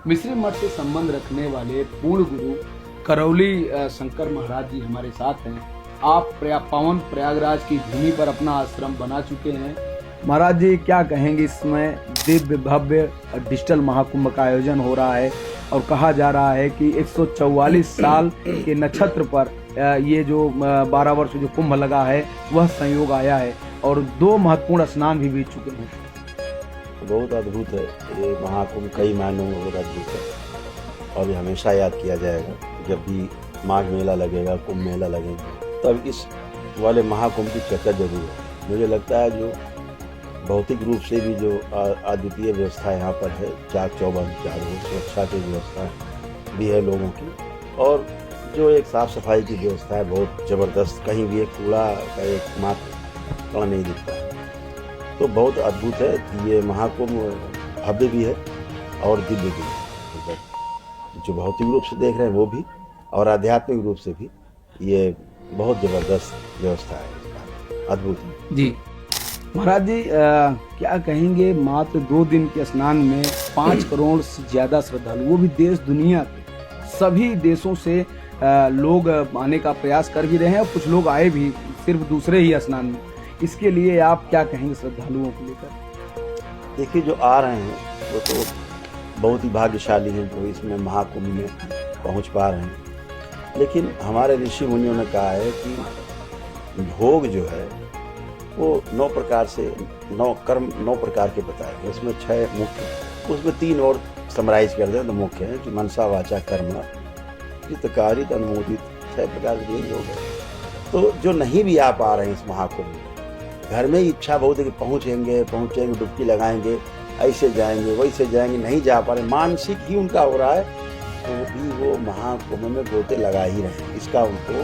मिश्री मठ से संबंध रखने वाले पूर्ण गुरु करौली शंकर महाराज जी हमारे साथ हैं। आप पावन प्रयागराज की भूमि पर अपना आश्रम बना चुके हैं। महाराज जी, क्या कहेंगे? इसमें दिव्य भव्य डिजिटल महाकुंभ का आयोजन हो रहा है और कहा जा रहा है कि 144 साल के नक्षत्र पर ये जो 12 वर्ष जो कुंभ लगा है वह संयोग आया है और 2 महत्वपूर्ण स्नान भी बीत चुके हैं। बहुत अद्भुत है ये महाकुंभ, कई मायनों में बहुत अद्भुत है और ये हमेशा याद किया जाएगा। जब भी माघ मेला लगेगा, कुंभ मेला लगेगा, तब इस वाले महाकुंभ की चर्चा जरूर है। मुझे लगता है जो भौतिक रूप से भी जो अद्वितीय व्यवस्था यहाँ पर है, चाक चौबंद चारों सुरक्षा की व्यवस्था भी है लोगों की, और जो एक साफ सफाई की व्यवस्था है बहुत ज़बरदस्त। कहीं भी एक कूड़ा का एक मात्र कण नहीं दिखता है, तो बहुत अद्भुत है ये महाकुंभ। भव्य भी है और दिव्य भी है। जो भौतिक रूप से देख रहे हैं वो भी और आध्यात्मिक रूप से भी ये बहुत ज़बरदस्त व्यवस्था है, अद्भुत है जी। महाराज जी, क्या कहेंगे? मात्र 2 दिन के स्नान में 5 करोड़ से ज्यादा श्रद्धालु, वो भी देश दुनिया के सभी देशों से लोग आने का प्रयास कर भी रहे हैं और कुछ लोग आए भी सिर्फ दूसरे ही स्नान में। इसके लिए आप क्या कहेंगे श्रद्धालुओं को लेकर? देखिए, जो आ रहे हैं वो तो बहुत ही भाग्यशाली हैं जो इसमें महाकुंभ में पहुंच पा रहे हैं। लेकिन हमारे ऋषि मुनियों ने कहा है कि भोग जो है वो 9 प्रकार से 9 कर्म 9 प्रकार के बताए गए। उसमें 6 मुख्य, उसमें 3 और समराइज कर दें तो मुख्य है कि मनसा वाचा कर्म चित्तकारित अनुमोदित, 6 प्रकार के यही योग है। तो जो नहीं भी आ पा रहे हैं इस महाकुंभ में, घर में ही इच्छा बहुत है कि पहुँचेंगे डुबकी लगाएंगे, ऐसे जाएंगे वैसे जाएंगे, नहीं जा पा रहे, मानसिक ही उनका हो रहा है, तो भी वो महाकुंभ में गोते लगा ही रहे हैं। इसका उनको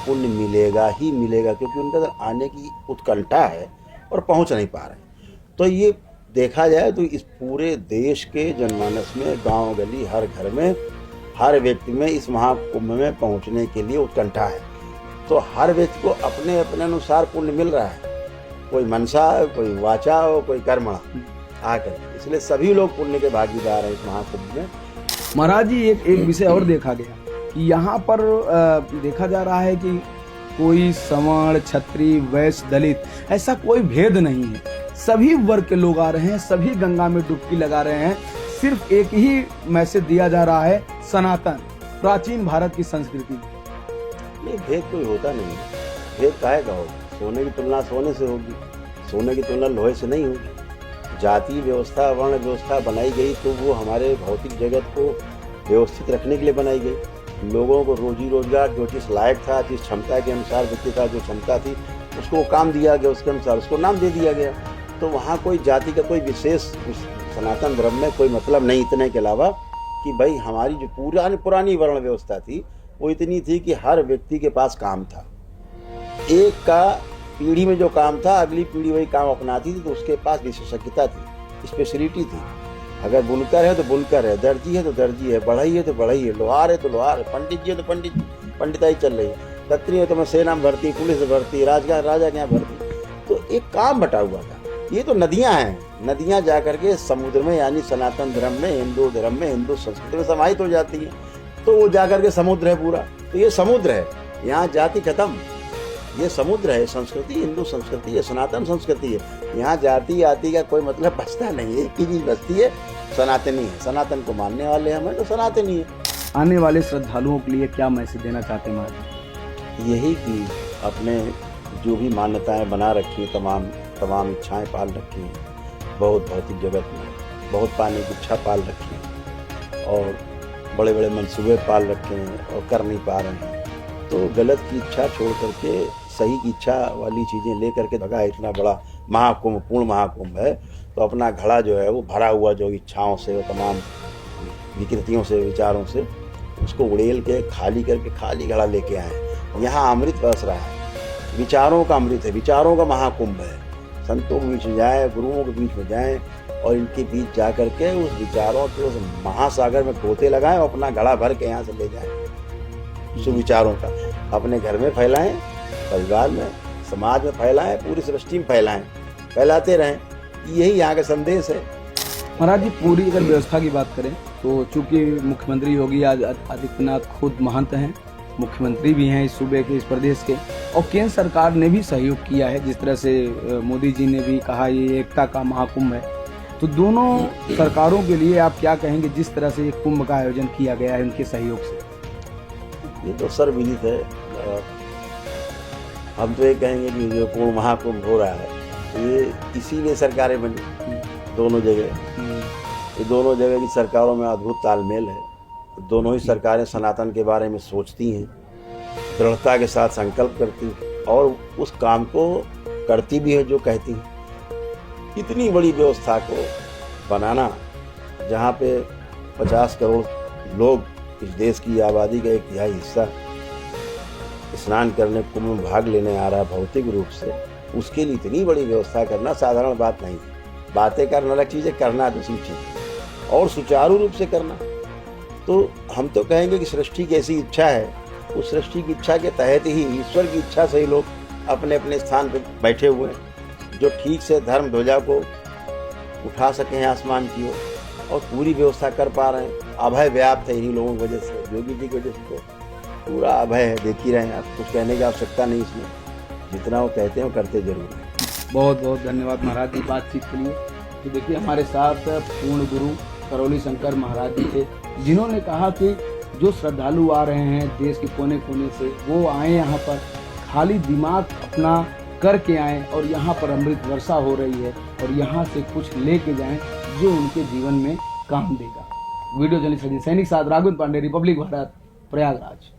पुण्य मिलेगा ही मिलेगा, क्योंकि उनके अंदर आने की उत्कंठा है और पहुंच नहीं पा रहे। तो ये देखा जाए तो इस पूरे देश के जनमानस में, गांव गली, हर घर में, हर व्यक्ति में इस महाकुंभ में पहुंचने के लिए उत्कंठा है। तो हर व्यक्ति को अपने अपने अनुसार पुण्य मिल रहा है, कोई मनसा, कोई वाचा, कोई कर्मणा आकर, इसलिए सभी लोग पुण्य के भागीदार हैं इस महाकुंभ में। महाराज जी, एक विषय और देखा गया कि यहाँ पर देखा जा रहा है कि कोई सवर्ण, क्षत्रिय, वैश्य, दलित, ऐसा कोई भेद नहीं है। सभी वर्ग के लोग आ रहे हैं, सभी गंगा में डुबकी लगा रहे हैं। सिर्फ एक ही मैसेज दिया जा रहा है, सनातन, प्राचीन भारत की संस्कृति। नहीं, भेद कोई होता नहीं है। भेद काहे का होगा? सोने की तुलना सोने से होगी, सोने की तुलना लोहे से नहीं होगी। जाति व्यवस्था, वर्ण व्यवस्था बनाई गई तो वो हमारे भौतिक जगत को व्यवस्थित रखने के लिए बनाई गई। लोगों को रोजी रोजगार, जो चीज़ लायक था, जिस क्षमता के अनुसार व्यक्ति का जो क्षमता थी, उसको काम दिया गया, उसके अनुसार उसको नाम दे दिया गया। तो वहाँ कोई जाति का कोई विशेष सनातन धर्म में कोई मतलब नहीं, इतने के अलावा कि भाई हमारी जो पुरानी वर्ण व्यवस्था थी वो इतनी थी कि हर व्यक्ति के पास काम था। एक का पीढ़ी में जो काम था, अगली पीढ़ी वही काम अपनाती थी, तो उसके पास विशेषज्ञता थी, स्पेशलिटी थी। अगर बुनकर है तो बुनकर है, दर्जी है तो दर्जी है, बढ़ई है तो बढ़ई है, लोहार है तो लोहार है, पंडित जी है तो पंडिताई चल रही है, खत्री है तो मैं सेना में भर्ती, पुलिस में भर्ती, राजा के यहाँ भर्ती। तो एक काम बटा हुआ था। ये तो नदियाँ हैं, नदियाँ जा करके समुद्र में, यानी सनातन धर्म में, हिंदू धर्म में, हिंदू संस्कृति में समाहित हो जाती है। तो वो जा करके समुद्र है पूरा। तो ये समुद्र है, यहाँ जाति खत्म। ये समुद्र है, संस्कृति हिंदू संस्कृति है, सनातन संस्कृति है। यहाँ जाति आति का कोई मतलब बचता नहीं है। एक ही चीज बचती है, सनातनी है। सनातन को मानने वाले हमें तो सनातनी है। आने वाले श्रद्धालुओं के लिए क्या मैसेज देना चाहते हैं महाराज? यही कि अपने जो भी मान्यताएं बना रखी है, तमाम इच्छाएं पाल रखी हैं, बहुत भौतिक जगत में बहुत पाने की इच्छा पाल रखी है और बड़े बड़े मंसूबे पाल रखे हैं और कर नहीं पा रहे हैं। तो गलत की इच्छा छोड़ करके सही की इच्छा वाली चीज़ें ले करके भगा। इतना बड़ा महाकुंभ, पूर्ण महाकुंभ है, तो अपना घड़ा जो है वो भरा हुआ जो इच्छाओं से, वो तमाम विकृतियों से, विचारों से, उसको उड़ेल के खाली करके खाली घड़ा लेके आए। यहाँ अमृत बरस रहा है, विचारों का अमृत है, विचारों का महाकुंभ है। संतों के बीच में जाए, गुरुओं के बीच में जाएं और इनके बीच जा करके उस विचारों के उस महासागर में गोते लगाएं और अपना घड़ा भर के यहाँ से ले जाएं। सुविचारों का अपने घर में फैलाएं, परिवार में, समाज में फैलाएं, पूरी सृष्टि में फैलाएं, फैलाते रहें। यही यहाँ का संदेश है। महाराज जी, पूरी अगर व्यवस्था की बात करें तो चूंकि मुख्यमंत्री योगी आदित्यनाथ खुद महंत हैं, मुख्यमंत्री भी हैं इस सूबे के, इस प्रदेश के, और केंद्र सरकार ने भी सहयोग किया है। जिस तरह से मोदी जी ने भी कहा ये एकता का महाकुंभ है, तो दोनों सरकारों के लिए आप क्या कहेंगे जिस तरह से ये कुंभ का आयोजन किया गया है उनके सहयोग से? ये तो सर्वविदित है। हम तो ये कहेंगे कि जो कुंभ महाकुंभ हो रहा है ये इसीलिए सरकारें बनी दोनों जगह। ये दोनों जगह की सरकारों में अद्भुत तालमेल है। दोनों ही सरकारें सनातन के बारे में सोचती हैं, दृढ़ता के साथ संकल्प करती हैं और उस काम को करती भी है जो कहती हैं। इतनी बड़ी व्यवस्था को बनाना, जहाँ पे 50 करोड़ लोग, इस देश की आबादी का 1/3 हिस्सा स्नान करने कुंभ में भाग लेने आ रहा है भौतिक रूप से, उसके लिए इतनी बड़ी व्यवस्था करना साधारण बात नहीं है। बातें करना अलग चीज़ है, करना दूसरी चीज़ है, और सुचारू रूप से करना। तो हम तो कहेंगे कि सृष्टि की ऐसी इच्छा है, उस सृष्टि की इच्छा के तहत ही, ईश्वर की इच्छा से ही लोग अपने अपने स्थान पर बैठे हुए हैं, जो ठीक से धर्म ध्वजा को उठा सकें आसमान की ओर, और पूरी व्यवस्था कर पा रहे हैं। अभय व्याप्त है इन्हीं लोगों की वजह से, योगी जी की वजह से तो पूरा अभय है। देख ही रहे हैं आप, कुछ कहने की आवश्यकता नहीं इसमें, जितना वो कहते हैं वो करते जरूर हैं। बहुत बहुत धन्यवाद महाराज जी बातचीत के लिए। तो देखिए हमारे साथ पूर्ण गुरु करौली शंकर महाराज जी थे, जिन्होंने कहा कि जो श्रद्धालु आ रहे हैं देश के कोने कोने से, वो आए यहाँ पर, खाली दिमाग अपना करके आएँ और यहाँ पर अमृत वर्षा हो रही है और यहाँ से कुछ लेके जाएं जो उनके जीवन में काम देगा। वीडियो जर्नलिस्ट सैनिक साथ राघवेंद्र पांडे, रिपब्लिक भारत, प्रयागराज।